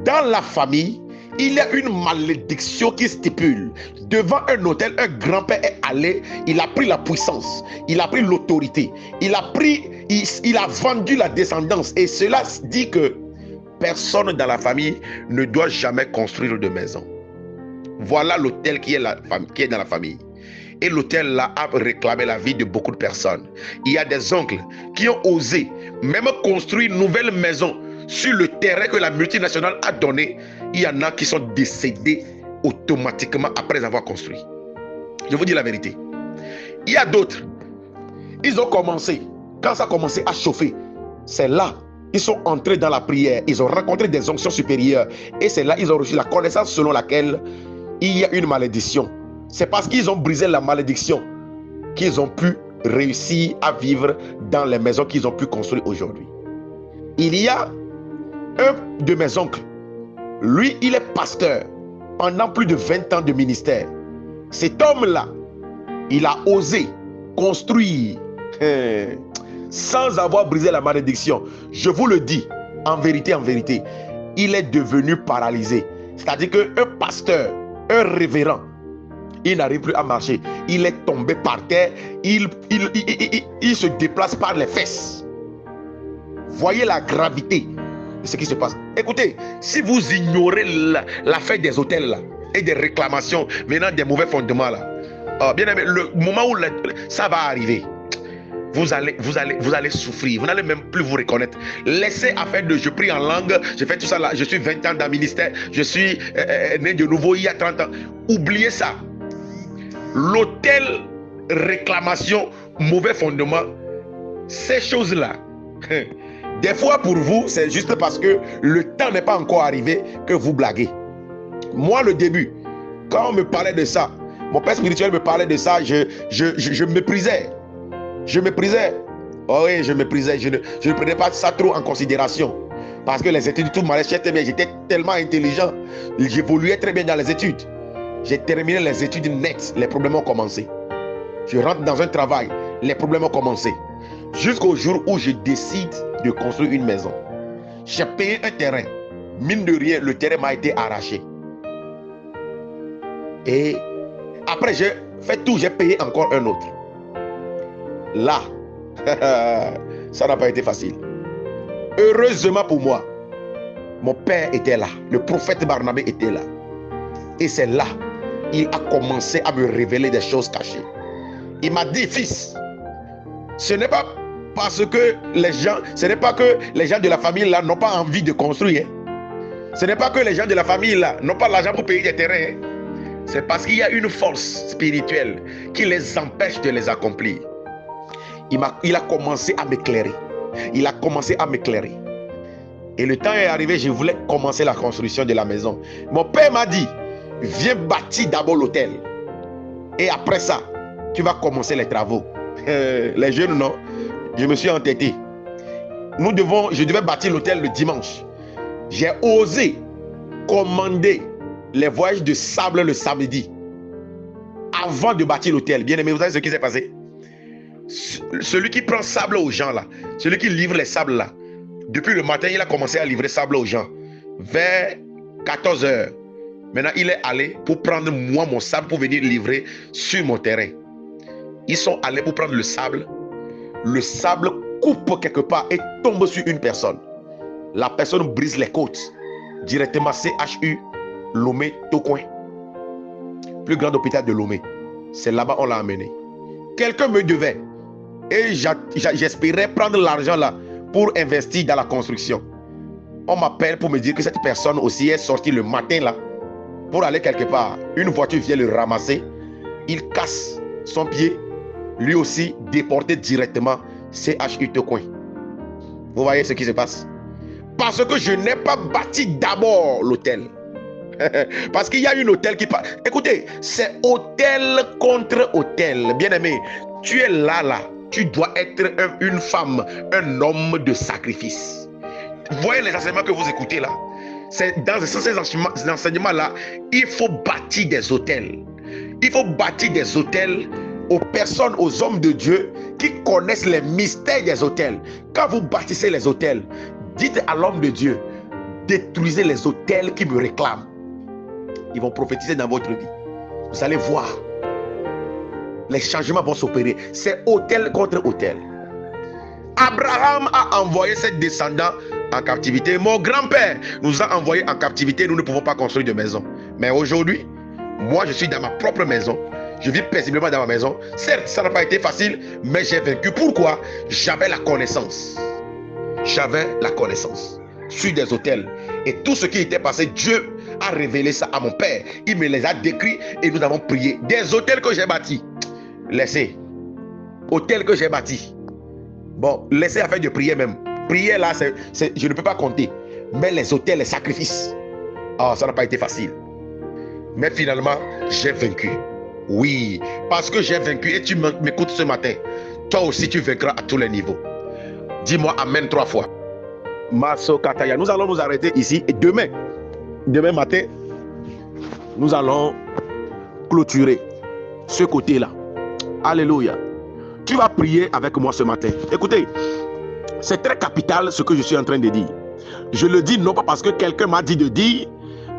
Speaker 1: Dans la famille, il y a une malédiction qui stipule. Devant un autel, un grand-père est allé, il a pris la puissance, il a pris l'autorité, il a vendu la descendance. Et cela dit que personne dans la famille ne doit jamais construire de maison. Voilà l'autel qui est dans la famille. Et l'autel là a réclamé la vie de beaucoup de personnes. Il y a des oncles qui ont osé même construire une nouvelle maison sur le terrain que la multinationale a donné. Il y en a qui sont décédés automatiquement après avoir construit. Je vous dis la vérité. Il y a d'autres. Ils ont commencé. Quand ça a commencé à chauffer, c'est là. Ils sont entrés dans la prière. Ils ont rencontré des onctions supérieures. Et c'est là qu'ils ont reçu la connaissance selon laquelle il y a une malédiction. C'est parce qu'ils ont brisé la malédiction qu'ils ont pu réussir à vivre dans les maisons qu'ils ont pu construire aujourd'hui. Il y a un de mes oncles. Lui, il est pasteur pendant plus de 20 ans de ministère. Cet homme-là, il a osé construire sans avoir brisé la malédiction. Je vous le dis, en vérité, il est devenu paralysé. C'est-à-dire qu'un pasteur, un révérend, il n'arrive plus à marcher. Il est tombé par terre. Il se déplace par les fesses. Voyez la gravité de ce qui se passe. Écoutez, si vous ignorez l'affaire des hôtels là, et des réclamations venant des mauvais fondements là, bien aimé, le moment où ça va arriver, vous allez souffrir. Vous n'allez même plus vous reconnaître. Laissez affaire de je prie en langue, je fais tout ça là, je suis 20 ans dans le ministère, je suis né de nouveau il y a 30 ans. Oubliez ça. L'hôtel, réclamation, mauvais fondement, ces choses-là, des fois pour vous, c'est juste parce que le temps n'est pas encore arrivé que vous blaguez. Moi, le début, quand on me parlait de ça, mon père spirituel me parlait de ça, je méprisais. Je méprisais. Oh oui, je méprisais. Je ne prenais pas ça trop en considération. Parce que les études, tout m'allait très bien. J'étais tellement intelligent. J'évoluais très bien dans les études. J'ai terminé les études nettes. Les problèmes ont commencé. Je rentre dans un travail. Les problèmes ont commencé. Jusqu'au jour où je décide de construire une maison. J'ai payé un terrain. Mine de rien, le terrain m'a été arraché. Et après, j'ai fait tout. J'ai payé encore un autre. Là, ça n'a pas été facile. Heureusement pour moi, mon père était là. Le prophète Barnabé était là. Et c'est là, il a commencé à me révéler des choses cachées. Il m'a dit, fils, ce n'est pas parce que ce n'est pas que les gens de la famille là n'ont pas envie de construire. Ce n'est pas que les gens de la famille là n'ont pas l'argent pour payer des terrains. C'est parce qu'il y a une force spirituelle qui les empêche de les accomplir. Il a commencé à m'éclairer. Il a commencé à m'éclairer. Et le temps est arrivé, je voulais commencer la construction de la maison. Mon père m'a dit, viens bâtir d'abord l'hôtel. Et après ça, tu vas commencer les travaux. Les jeunes, non. Je me suis entêté. Je devais bâtir l'hôtel le dimanche. J'ai osé commander les voyages de sable le samedi. Avant de bâtir l'hôtel. Bien aimé, vous savez ce qui s'est passé? Celui qui prend sable aux gens là, celui qui livre les sables là, depuis le matin, il a commencé à livrer sable aux gens. Vers 14 h. Maintenant, il est allé pour prendre moi mon sable pour venir livrer sur mon terrain. Ils sont allés pour prendre le sable. Le sable coupe quelque part et tombe sur une personne. La personne brise les côtes. Directement CHU Lomé Tocoin. Plus grand hôpital de Lomé. C'est là-bas on l'a amené. Quelqu'un me devait. Et j'espérais prendre l'argent là pour investir dans la construction. On m'appelle pour me dire que cette personne aussi est sortie le matin là pour aller quelque part. Une voiture vient le ramasser. Il casse son pied. Lui aussi déporté directement CHU Tocoin. Vous voyez ce qui se passe? Parce que je n'ai pas bâti d'abord l'hôtel. Parce qu'il y a une hôtel qui passe. Écoutez, c'est hôtel contre hôtel. Bien aimé, tu es là. tu dois être une femme, un homme de sacrifice. Voyez les enseignements que vous écoutez là. C'est dans ces enseignements-là, il faut bâtir des hôtels. Il faut bâtir des hôtels aux personnes, aux hommes de Dieu qui connaissent les mystères des hôtels. Quand vous bâtissez les hôtels, dites à l'homme de Dieu, détruisez les hôtels qui me réclament. Ils vont prophétiser dans votre vie. Vous allez voir. Les changements vont s'opérer. C'est hôtel contre hôtel. Abraham a envoyé ses descendants en captivité. Mon grand-père nous a envoyés en captivité. Nous ne pouvons pas construire de maison. Mais aujourd'hui, moi je suis dans ma propre maison. Je vis paisiblement dans ma maison. Certes, ça n'a pas été facile, mais j'ai vaincu. Pourquoi? J'avais la connaissance. J'avais la connaissance sur des hôtels. Et tout ce qui était passé, Dieu a révélé ça à mon père. Il me les a décrits et nous avons prié. Des hôtels que j'ai bâtis. Laissez. Hôtels que j'ai bâtis. Bon, laissez affaire de prier même. Prier là, je ne peux pas compter. Mais les hôtels, les sacrifices. Ah, ça n'a pas été facile. Mais finalement, j'ai vaincu. Oui, parce que j'ai vaincu et tu m'écoutes ce matin. Toi aussi, tu vaincras à tous les niveaux. Dis-moi Amen 3 fois. Maso Kataya. Nous allons nous arrêter ici. Et demain matin, nous allons clôturer ce côté-là. Alléluia. Tu vas prier avec moi ce matin. Écoutez, c'est très capital ce que je suis en train de dire. Je le dis non pas parce que quelqu'un m'a dit de dire,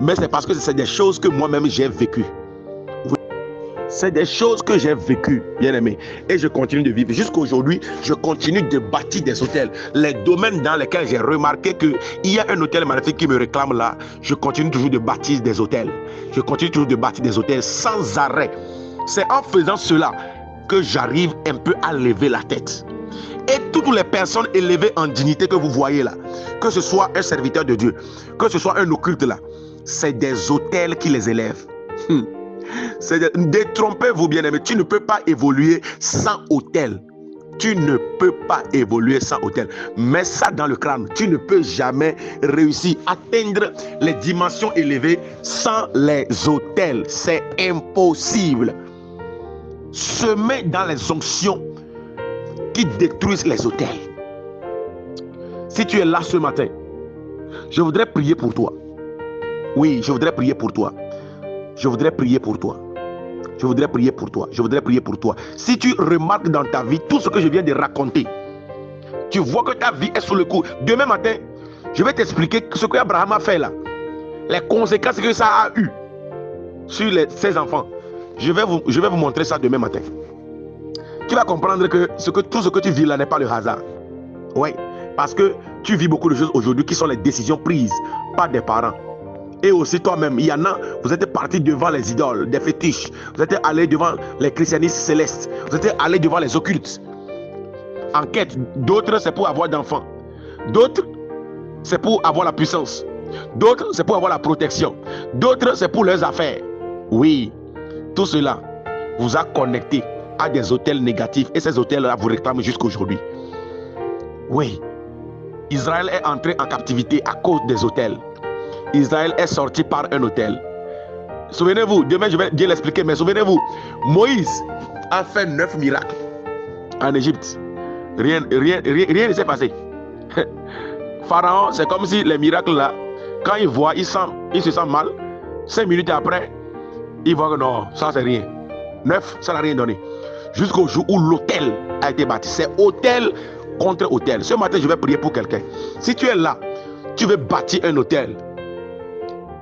Speaker 1: mais c'est parce que c'est des choses que moi-même j'ai vécues. C'est des choses que j'ai vécues, bien aimé. Et je continue de vivre. Jusqu'à aujourd'hui, je continue de bâtir des hôtels. Les domaines dans lesquels j'ai remarqué qu'il y a un hôtel magnifique qui me réclame là, je continue toujours de bâtir des hôtels. Je continue toujours de bâtir des hôtels sans arrêt. C'est en faisant cela que j'arrive un peu à lever la tête. Et toutes les personnes élevées en dignité que vous voyez là, que ce soit un serviteur de Dieu, que ce soit un occulte là, c'est des hôtels qui les élèvent. Détrompez-vous bien aimé, tu ne peux pas évoluer sans hôtel. Tu ne peux pas évoluer sans hôtel. Mets ça dans le crâne. Tu ne peux jamais réussir à atteindre les dimensions élevées sans les hôtels. C'est impossible. Semez dans les onctions qui détruisent les hôtels. Si tu es là ce matin, je voudrais prier pour toi. Oui, je voudrais prier pour toi. Je voudrais prier pour toi. Je voudrais prier pour toi. Je voudrais prier pour toi. Si tu remarques dans ta vie tout ce que je viens de raconter, tu vois que ta vie est sous le coup. Demain matin, je vais t'expliquer ce que Abraham a fait là. Les conséquences que ça a eu sur ses enfants. Je vais vous montrer ça demain matin. Tu vas comprendre que tout ce que tu vis là n'est pas le hasard. Oui, parce que tu vis beaucoup de choses aujourd'hui qui sont les décisions prises par des parents. Et aussi toi-même, il y en a, vous êtes parti devant les idoles, des fétiches. Vous êtes allé devant les christianistes célestes. Vous êtes allé devant les occultes. En quête. D'autres, c'est pour avoir d'enfants. D'autres, c'est pour avoir la puissance. D'autres, c'est pour avoir la protection. D'autres, c'est pour leurs affaires. Oui, tout cela vous a connecté à des hôtels négatifs. Et ces hôtels-là vous réclament jusqu'à aujourd'hui. Oui, Israël est entré en captivité à cause des hôtels. Israël est sorti par un hôtel. Souvenez-vous, demain je vais bien l'expliquer, mais souvenez-vous, Moïse a fait 9 miracles en Égypte. Rien ne s'est passé. Pharaon, c'est comme si les miracles là, quand il voit, il se sent mal. 5 minutes après, il voit que non, ça c'est rien. 9, ça n'a rien donné. Jusqu'au jour où l'hôtel a été bâti. C'est hôtel contre hôtel. Ce matin, je vais prier pour quelqu'un. Si tu es là, tu veux bâtir un hôtel.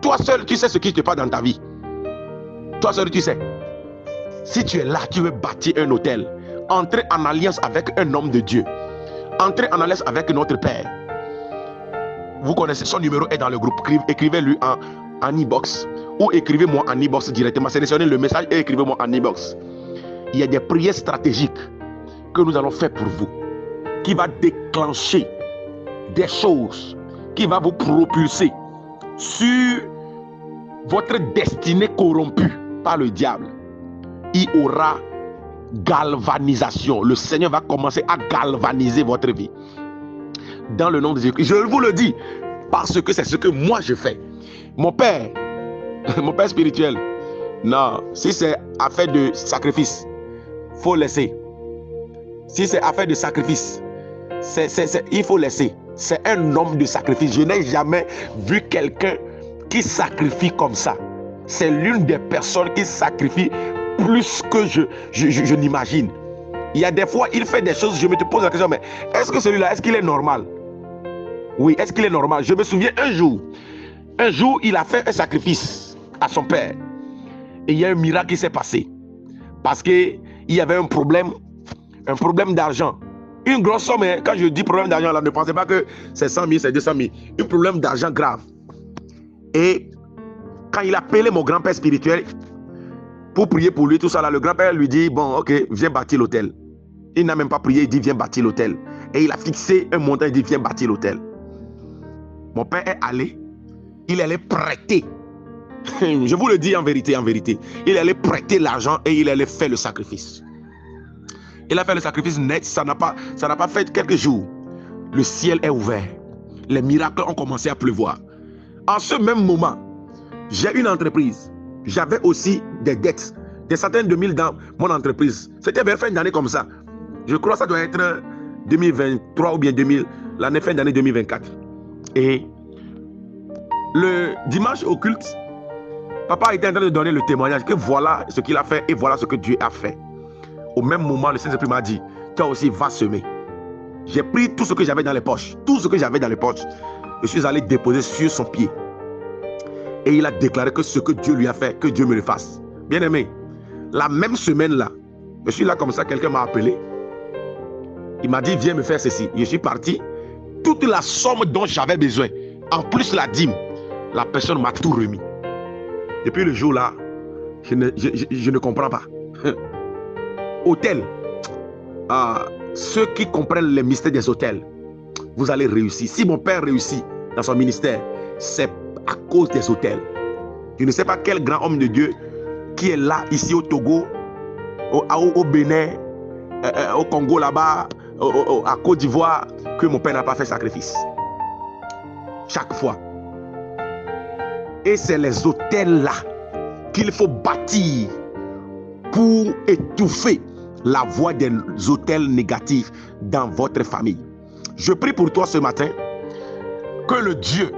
Speaker 1: Toi seul, tu sais ce qui te passe dans ta vie. Toi seul, tu sais. Si tu es là, tu veux bâtir un hôtel. Entrer en alliance avec un homme de Dieu. Entrer en alliance avec notre Père. Vous connaissez, son numéro est dans le groupe. Écrivez-lui en e-box. Ou écrivez-moi en e-box directement. Sélectionnez le message et écrivez-moi en e-box. Il y a des prières stratégiques que nous allons faire pour vous. Qui va déclencher des choses. Qui va vous propulser sur votre destinée corrompue par le diable. Il y aura galvanisation. Le Seigneur va commencer à galvaniser votre vie. Dans le nom de Jésus. Je vous le dis parce que c'est ce que moi je fais. Mon père spirituel, non, si c'est affaire de sacrifice, faut laisser. Si c'est affaire de sacrifice, il faut laisser. C'est un homme de sacrifice. Je n'ai jamais vu quelqu'un qui sacrifie comme ça. C'est l'une des personnes qui sacrifie plus que je n'imagine. Il y a des fois, il fait des choses, je me pose la question, mais est-ce que celui-là, est-ce qu'il est normal? Oui, est-ce qu'il est normal? Je me souviens un jour, il a fait un sacrifice à son père. Et il y a un miracle qui s'est passé. Parce qu'il y avait un problème d'argent. Une grosse somme, hein. Quand je dis problème d'argent, là, ne pensez pas que c'est 100 000, c'est 200 000. Un problème d'argent grave. Et quand il a appelé mon grand-père spirituel pour prier pour lui, tout ça, là, le grand-père lui dit, bon, ok, viens bâtir l'hôtel. Il n'a même pas prié, il dit, viens bâtir l'hôtel. Et il a fixé un montant, il dit, viens bâtir l'hôtel. Mon père est allé, il allait prêter. Je vous le dis en vérité, il allait prêter l'argent et il allait faire le sacrifice. Il a fait le sacrifice net, ça n'a pas fait quelques jours. Le ciel est ouvert. Les miracles ont commencé à pleuvoir. En ce même moment, j'ai une entreprise. J'avais aussi des dettes, des centaines de mille dans mon entreprise. C'était vers fin d'année comme ça. Je crois que ça doit être 2023 ou bien l'année fin d'année 2024. Et le dimanche au culte, papa était en train de donner le témoignage que voilà ce qu'il a fait et voilà ce que Dieu a fait. Au même moment, le Saint-Esprit m'a dit, toi aussi va semer. J'ai pris tout ce que j'avais dans les poches. Je suis allé déposer sur son pied. Et il a déclaré que ce que Dieu lui a fait, que Dieu me le fasse. Bien aimé, la même semaine-là, je suis là comme ça, quelqu'un m'a appelé. Il m'a dit, viens me faire ceci. Je suis parti. Toute la somme dont j'avais besoin, en plus la dîme, la personne m'a tout remis. Depuis le jour-là, je ne comprends pas. Hôtel. Ceux qui comprennent les mystères des hôtels, vous allez réussir. Si mon père réussit dans son ministère, c'est à cause des hôtels. Je ne sais pas quel grand homme de Dieu qui est là, ici au Togo, au Bénin, au Congo là-bas, à Côte d'Ivoire, que mon père n'a pas fait sacrifice. Chaque fois. Et c'est les hôtels-là qu'il faut bâtir pour étouffer la voix des hôtels négatifs dans votre famille. Je prie pour toi ce matin que le Dieu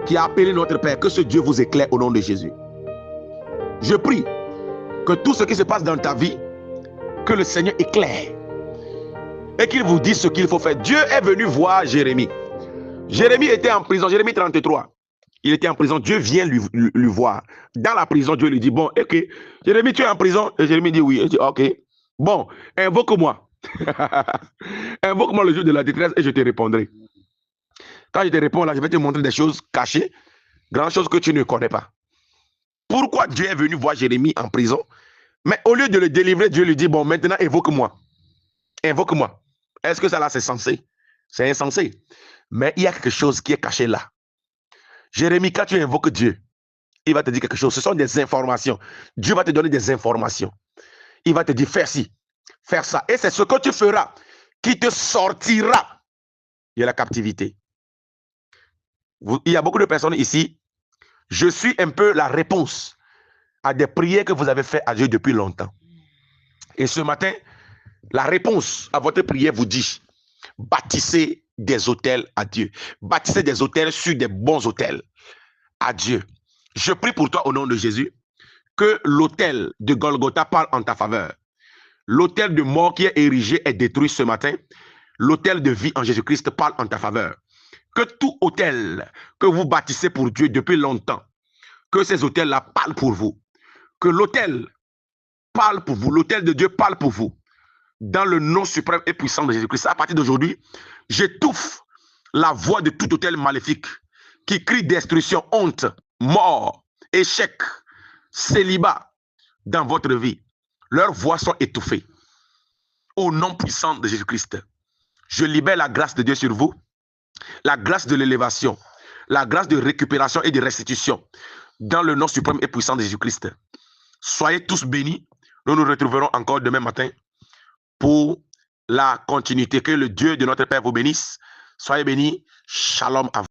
Speaker 1: qui a appelé notre Père, que ce Dieu vous éclaire au nom de Jésus. Je prie que tout ce qui se passe dans ta vie, que le Seigneur éclaire et qu'il vous dise ce qu'il faut faire. Dieu est venu voir Jérémie. Jérémie était en prison, Jérémie 33. Il était en prison, Dieu vient lui voir. Dans la prison, Dieu lui dit, bon, ok, Jérémie, tu es en prison? Et Jérémie dit oui. Il dit, ok, bon, invoque-moi. Invoque-moi le jour de la détresse et je te répondrai. Quand je te réponds là, je vais te montrer des choses cachées, grandes choses que tu ne connais pas. Pourquoi Dieu est venu voir Jérémie en prison? Mais au lieu de le délivrer, Dieu lui dit, bon, maintenant évoque-moi. Invoque-moi. Est-ce que ça là, c'est censé? C'est insensé. Mais il y a quelque chose qui est caché là. Jérémie, quand tu invoques Dieu, il va te dire quelque chose. Ce sont des informations. Dieu va te donner des informations. Il va te dire, faire ci, faire ça. Et c'est ce que tu feras qui te sortira de la captivité. Il y a beaucoup de personnes ici. Je suis un peu la réponse à des prières que vous avez faites à Dieu depuis longtemps. Et ce matin, la réponse à votre prière vous dit, bâtissez des hôtels à Dieu. Bâtissez des hôtels sur des bons hôtels à Dieu. Je prie pour toi au nom de Jésus que l'hôtel de Golgotha parle en ta faveur. L'hôtel de mort qui est érigé est détruit ce matin. L'hôtel de vie en Jésus-Christ parle en ta faveur. Que tout hôtel que vous bâtissez pour Dieu depuis longtemps, que ces hôtels-là parlent pour vous. Que l'hôtel parle pour vous. L'hôtel de Dieu parle pour vous. Dans le nom suprême et puissant de Jésus-Christ. À partir d'aujourd'hui, j'étouffe la voix de tout hôtel maléfique qui crie destruction, honte, mort, échec, célibat dans votre vie. Leurs voix sont étouffées. Au nom puissant de Jésus-Christ, je libère la grâce de Dieu sur vous, la grâce de l'élévation, la grâce de récupération et de restitution dans le nom suprême et puissant de Jésus-Christ. Soyez tous bénis. Nous nous retrouverons encore demain matin pour la continuité. Que le Dieu de notre Père vous bénisse. Soyez bénis. Shalom à vous.